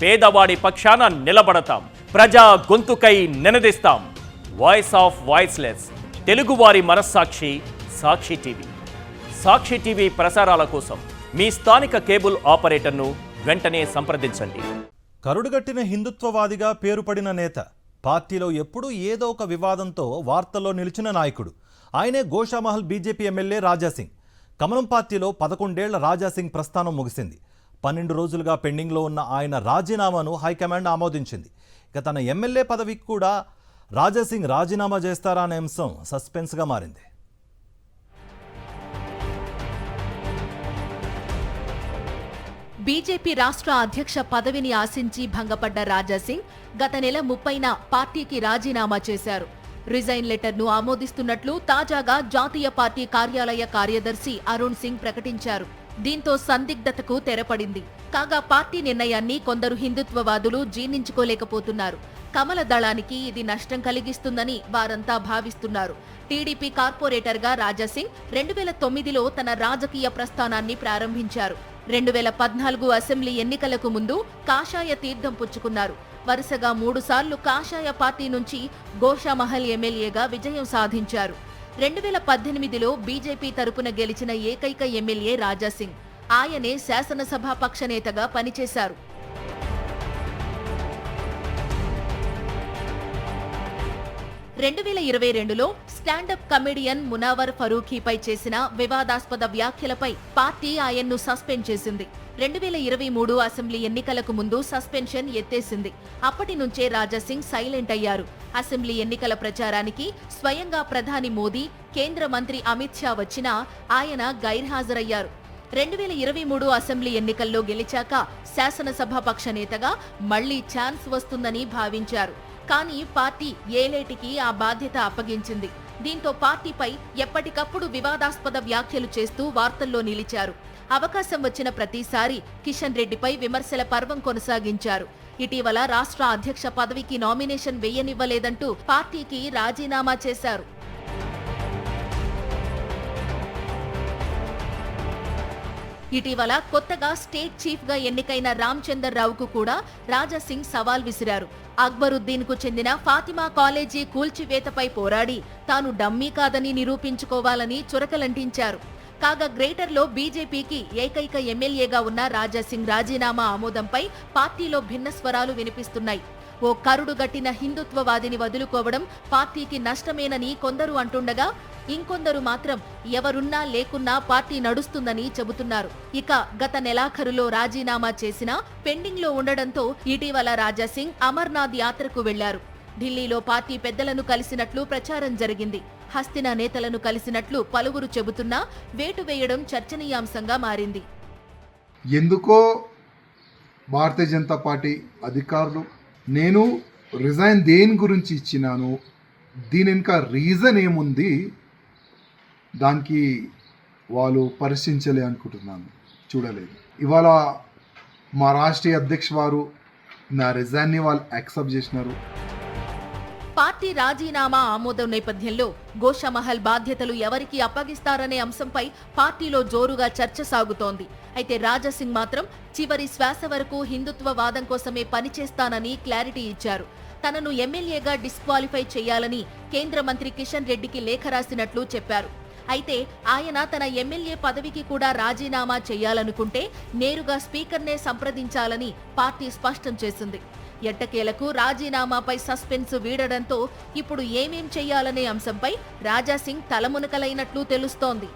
పేదవాడి పక్షాన నిలబడతాం, ప్రజా గొంతుకై నినదిస్తాం. వాయిస్ ఆఫ్ వాయిస్లెస్, తెలుగువారి మనస్సాక్షి సాక్షి టీవీ. సాక్షి టీవీ ప్రసారాల కోసం మీ స్థానిక కేబుల్ ఆపరేటర్ను వెంటనే సంప్రదించండి. కరుడుగట్టిన హిందుత్వవాదిగా పేరుపడిన నేత, పార్టీలో ఎప్పుడూ ఏదో ఒక వివాదంతో వార్తల్లో నిలిచిన నాయకుడు. ఆయనే గోషామహల్ బీజేపీ ఎమ్మెల్యే రాజాసింగ్. కమలం పార్టీలో 11 ఏళ్ల రాజాసింగ్ ప్రస్థానం ముగిసింది. 12 రోజులుగా పెండింగ్లో ఉన్న ఆయన రాజీనామాను హైకమాండ్ ఆమోదించింది. ఇక తన ఎమ్మెల్యే పదవికి కూడా రాజాసింగ్ రాజీనామా చేస్తారా అనే అంశం సస్పెన్స్గా మారింది. బీజేపీ రాష్ట్ర అధ్యక్ష పదవిని ఆశించి భంగపడ్డ రాజాసింగ్ గత నెల 30న పార్టీకి రాజీనామా చేశారు. రిజైన్ లెటర్ను ఆమోదిస్తున్నట్లు తాజాగా జాతీయ పార్టీ కార్యాలయ కార్యదర్శి అరుణ్ సింగ్ ప్రకటించారు. దీంతో సందిగ్ధతకు తెరపడింది. కాగా పార్టీ నిర్ణయాన్ని కొందరు హిందుత్వవాదులు జీర్ణించుకోలేకపోతున్నారు. కమల దళానికి ఇది నష్టం కలిగిస్తుందని వారంతా భావిస్తున్నారు. టీడీపీ కార్పొరేటర్గా రాజాసింగ్ 2009లో తన రాజకీయ ప్రస్థానాన్ని ప్రారంభించారు. 2014 అసెంబ్లీ ఎన్నికలకు ముందు కాషాయ తీర్థం పుచ్చుకున్నారు. వరుసగా 3 సార్లు కాషాయ పార్టీ నుంచి గోషామహల్ ఎమ్మెల్యేగా విజయం సాధించారు. 2018లో బీజేపీ తరపున గెలిచిన ఏకైక ఎమ్మెల్యే రాజాసింగ్. ఆయనే శాసనసభాపక్ష నేతగా పనిచేశారు. 2022లో స్టాండప్ కమెడియన్ మునావర్ ఫరూఖీపై చేసిన వివాదాస్పద వ్యాఖ్యలపై పార్టీ ఆయన్ను సస్పెండ్ చేసింది. 2023 అసెంబ్లీ ఎన్నికలకు ముందు సస్పెన్షన్ ఎత్తేసింది. అప్పటి నుంచే రాజాసింగ్ సైలెంట్ అయ్యారు. అసెంబ్లీ ఎన్నికల ప్రచారానికి స్వయంగా ప్రధాని మోదీ, కేంద్ర మంత్రి అమిత్ షా వచ్చినా ఆయన గైర్హాజరయ్యారు. 2023 అసెంబ్లీ ఎన్నికల్లో గెలిచాక శాసనసభాపక్ష నేతగా మళ్లీ ఛాన్స్ వస్తుందని భావించారు. కానీ పార్టీ ఏలేటికి ఆ బాధ్యత అప్పగించింది. దీంతో పార్టీపై ఎప్పటికప్పుడు వివాదాస్పద వ్యాఖ్యలు చేస్తూ వార్తల్లో నిలిచారు. అవకాశం వచ్చిన ప్రతిసారి కిషన్ రెడ్డిపై విమర్శల పర్వం కొనసాగించారు. ఇటీవల రాష్ట్ర అధ్యక్ష పదవికి నామినేషన్ వేయనివ్వలేదంటూ పార్టీకి రాజీనామా చేశారు. ఇటీవల కొత్తగా స్టేట్ చీఫ్ గా ఎన్నికైన రామచందర్ రావుకు కూడా రాజాసింగ్ సవాల్ విసిరారు. అక్బరుద్దీన్ కు చెందిన ఫాతిమా కాలేజీ కూల్చివేతపై పోరాడి తాను డమ్మీ కాదని నిరూపించుకోవాలని చురకలంటించారు. కాగా గ్రేటర్లో బీజేపీకి ఏకైక ఎమ్మెల్యేగా ఉన్న రాజాసింగ్ రాజీనామా ఆమోదంపై పార్టీలో భిన్న స్వరాలు వినిపిస్తున్నాయి. ఓ కరుడుగట్టిన హిందుత్వవాదిని వదులుకోవడం పార్టీకి నష్టమేనని కొందరు అంటుండగా, ఇంకొందరు మాత్రం ఎవరున్నా లేకున్నా పార్టీ నడుస్తుందని చెబుతున్నారు. ఇక గత నెలాఖరులో రాజీనామా చేసినా పెండింగ్లో ఉండడంతో ఇటీవల రాజాసింగ్ అమర్నాథ్ యాత్రకు వెళ్లారు. ఢిల్లీలో పార్టీ పెద్దలను కలిసినట్లు ప్రచారం జరిగింది. హస్తినా నేతలను కలిసినట్లు పలువురు చెబుతున్నా వేటు వేయడం చర్చనీయాంశంగా మారింది. ఎందుకో భారతీయ జనతా పార్టీ అధికారులు నేను రిజైన్ దేని గురించి ఇచ్చినాను, దీని ఇంకా రీజన్ ఏముంది, దానికి వాళ్ళు పరిశీలించలే అనుకుంటున్నాను, చూడలేదు. ఇవాళ మా రాష్ట్రీయ అధ్యక్ష వారు నా రిజైన్ని వాళ్ళు యాక్సెప్ట్ చేసినారు. పార్టీ రాజీనామా ఆమోదం నేపథ్యంలో గోషామహల్ బాధ్యతలు ఎవరికి అప్పగిస్తారనే అంశంపై పార్టీలో జోరుగా చర్చ సాగుతోంది. అయితే రాజాసింగ్ మాత్రం చివరి శ్వాస వరకు హిందుత్వవాదం కోసమే పనిచేస్తానని క్లారిటీ ఇచ్చారు. తనను ఎమ్మెల్యేగా డిస్క్వాలిఫై చేయాలని కేంద్ర మంత్రి కిషన్ రెడ్డికి లేఖ రాసినట్లు చెప్పారు. అయితే ఆయన తన ఎమ్మెల్యే పదవికి కూడా రాజీనామా చేయాలనుకుంటే నేరుగా స్పీకర్నే సంప్రదించాలని పార్టీ స్పష్టం చేసింది. ఎట్టకేలకు రాజీనామాపై సస్పెన్స్ వీడడంతో ఇప్పుడు ఏమేం చెయ్యాలనే అంశంపై రాజాసింగ్ తలమునకలైనట్లు తెలుస్తోంది.